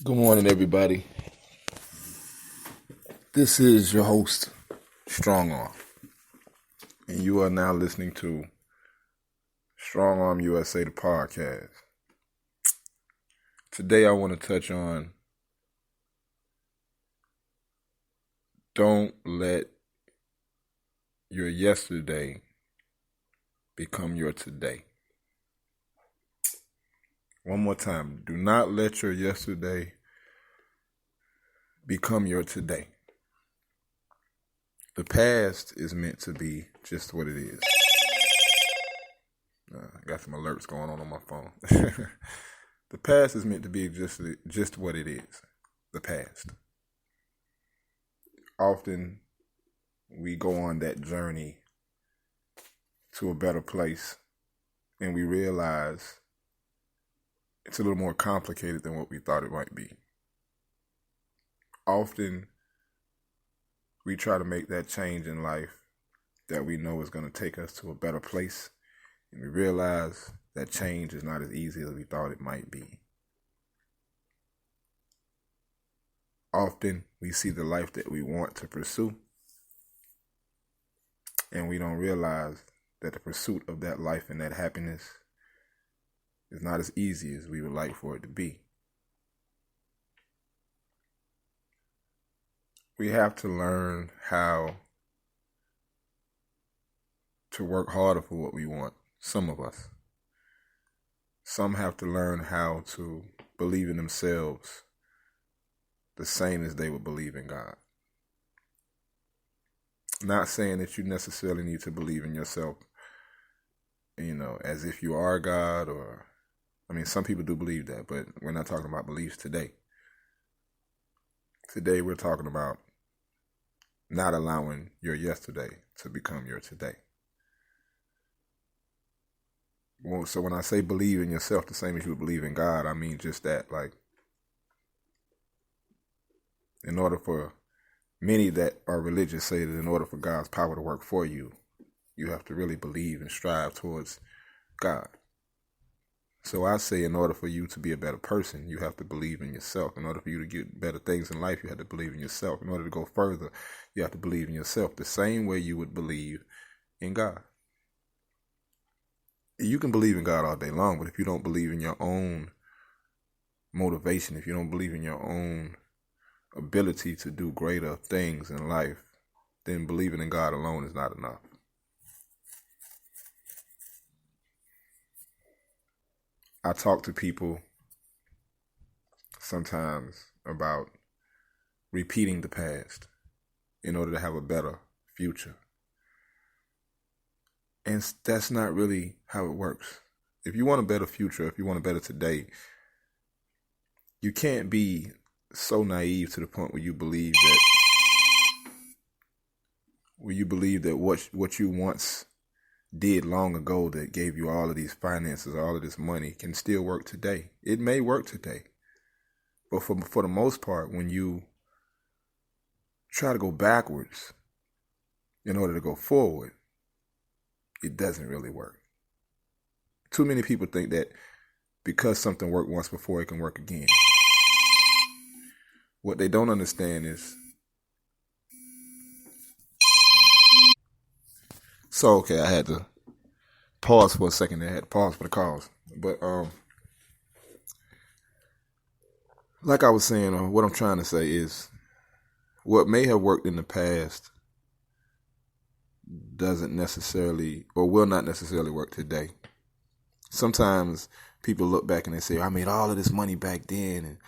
Good morning, everybody. This is your host, Strong Arm, and you are now listening to Strong Arm USA, the podcast. Today, I want to touch on don't let your yesterday become your today. One more time, do not let your yesterday become your today. The past is meant to be just what it is. I got some alerts going on my phone. The past is meant to be just what it is, the past. Often we go on that journey to a better place and we realize it's a little more complicated than what we thought it might be. Often we try to make that change in life that we know is going to take us to a better place, and we realize that change is not as easy as we thought it might be. Often we see the life that we want to pursue, and we don't realize that the pursuit of that life and that happiness is not as easy as we would like for it to be. We have to learn how to work harder for what we want, some of us. Some have to learn how to believe in themselves the same as they would believe in God. Not saying that you necessarily need to believe in yourself, as if you are God, or, some people do believe that, but we're not talking about beliefs today. Today we're talking about not allowing your yesterday to become your today. Well, so when I say believe in yourself the same as you would believe in God, I mean just that, like, in order for many that are religious say that in order for God's power to work for you, you have to really believe and strive towards God. So I say in order for you to be a better person, you have to believe in yourself. In order for you to get better things in life, you have to believe in yourself. In order to go further, you have to believe in yourself the same way you would believe in God. You can believe in God all day long, but if you don't believe in your own motivation, if you don't believe in your own ability to do greater things in life, then believing in God alone is not enough. I talk to people sometimes about repeating the past in order to have a better future. And that's not really how it works. If you want a better future, if you want a better today, you can't be so naive to the point where you believe that what you once did long ago that gave you all of these finances, all of this money, can still work today. It may work today, but for the most part, when you try to go backwards in order to go forward, it doesn't really work. Too many people think that because something worked once before, it can work again. What they don't understand is, I had to pause for a second. I had to pause for the calls. But like I was saying, or what I'm trying to say is, what may have worked in the past doesn't necessarily, or will not necessarily work today. Sometimes people look back and they say, I made all of this money back then, and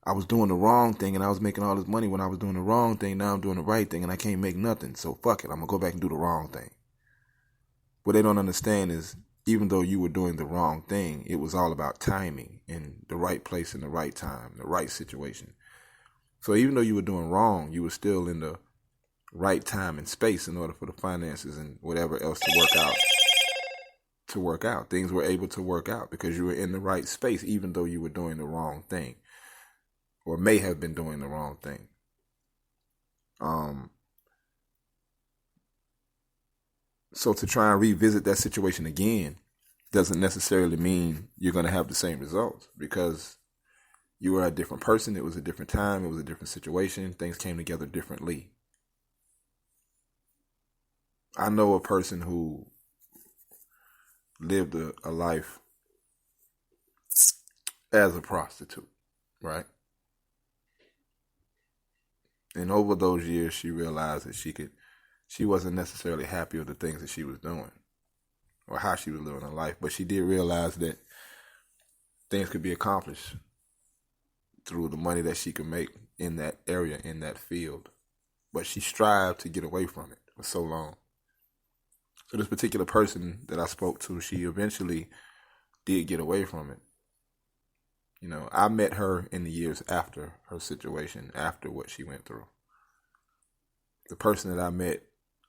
I was doing the wrong thing, and I was making all this money when I was doing the wrong thing. Now I'm doing the right thing, and I can't make nothing. So fuck it, I'm going to go back and do the wrong thing. What they don't understand is, even though you were doing the wrong thing, it was all about timing and the right place and the right time, the right situation. So even though you were doing wrong, you were still in the right time and space in order for the finances and whatever else to work out. Things were able to work out because you were in the right space, even though you were doing the wrong thing, or may have been doing the wrong thing. So to try and revisit that situation again doesn't necessarily mean you're going to have the same results, because You were a different person. It was a different time. It was a different situation. Things came together differently. I know a person who lived a life as a prostitute, right? And over those years, she realized that she wasn't necessarily happy with the things that she was doing or how she was living her life, but she did realize that things could be accomplished through the money that she could make in that area, in that field. But she strived to get away from it for so long. So this particular person that I spoke to, she eventually did get away from it. You know, I met her in the years after her situation, after what she went through. The person that I met,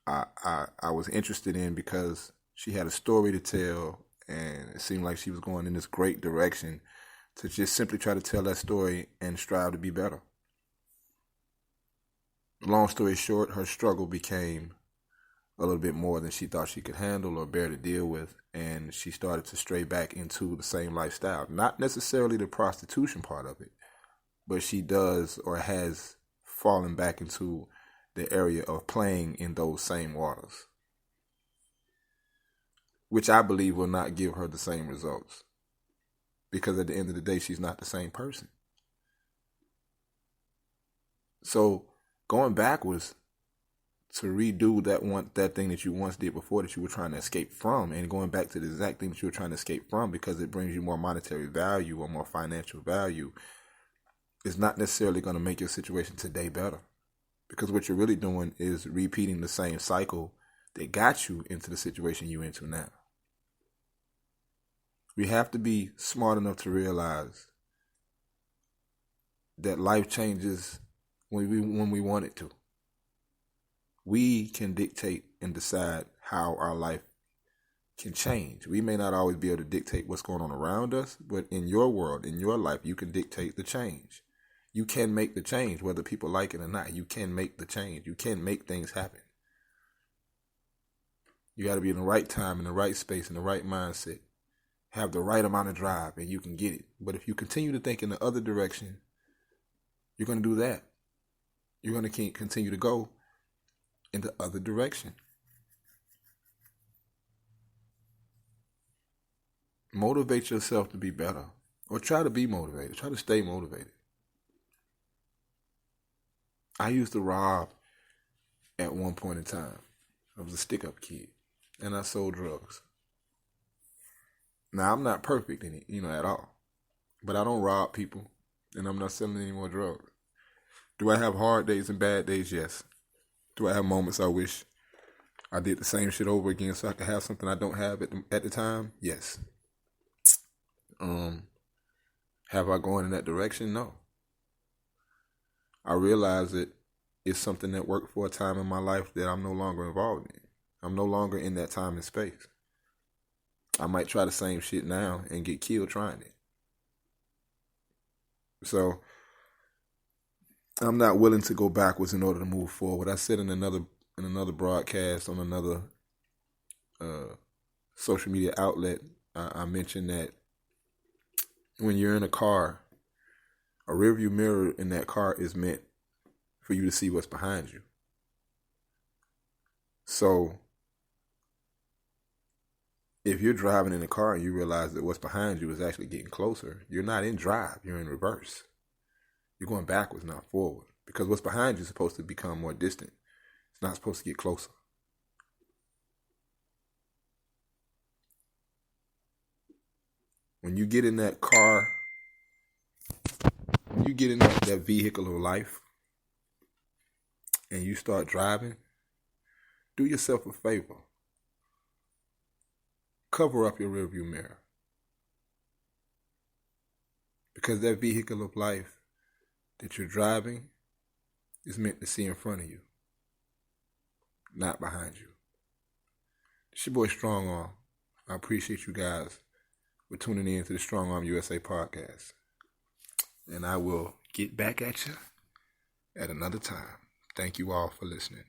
I was interested in because she had a story to tell, and it seemed like she was going in this great direction to just simply try to tell that story and strive to be better. Long story short, her struggle became a little bit more than she thought she could handle or bear to deal with, and she started to stray back into the same lifestyle. Not necessarily the prostitution part of it, but she does or has fallen back into the area of playing in those same waters, which I believe will not give her the same results, because at the end of the day, she's not the same person. So going backwards to redo that thing that you once did before that you were trying to escape from, and going back to the exact thing that you were trying to escape from because it brings you more monetary value or more financial value, is not necessarily going to make your situation today better. Because what you're really doing is repeating the same cycle that got you into the situation you're into now. We have to be smart enough to realize that life changes when we want it to. We can dictate and decide how our life can change. We may not always be able to dictate what's going on around us, but in your world, in your life, you can dictate the change. You can make the change, whether people like it or not. You can make the change. You can make things happen. You got to be in the right time, in the right space, in the right mindset. Have the right amount of drive, and you can get it. But if you continue to think in the other direction, you're going to do that. You're going to continue to go in the other direction. Motivate yourself to be better, or try to be motivated. Try to stay motivated. I used to rob at one point in time. I was a stick-up kid, and I sold drugs. Now, I'm not perfect in it, at all. But I don't rob people, and I'm not selling any more drugs. Do I have hard days and bad days? Yes. Do I have moments I wish I did the same shit over again so I could have something I don't have at the time? Yes. Have I gone in that direction? No. I realize that it's something that worked for a time in my life that I'm no longer involved in. I'm no longer in that time and space. I might try the same shit now and get killed trying it. So I'm not willing to go backwards in order to move forward. I said in another broadcast on another social media outlet, I mentioned that when you're in a car, a rearview mirror in that car is meant for you to see what's behind you. So if you're driving in a car and you realize that what's behind you is actually getting closer, you're not in drive, you're in reverse. You're going backwards, not forward. Because what's behind you is supposed to become more distant. It's not supposed to get closer. When you get in that car, when you get in that vehicle of life and you start driving, do yourself a favor. Cover up your rearview mirror. Because that vehicle of life that you're driving is meant to see in front of you, not behind you. It's your boy Strong Arm. I appreciate you guys for tuning in to the Strong Arm USA podcast. And I will get back at you at another time. Thank you all for listening.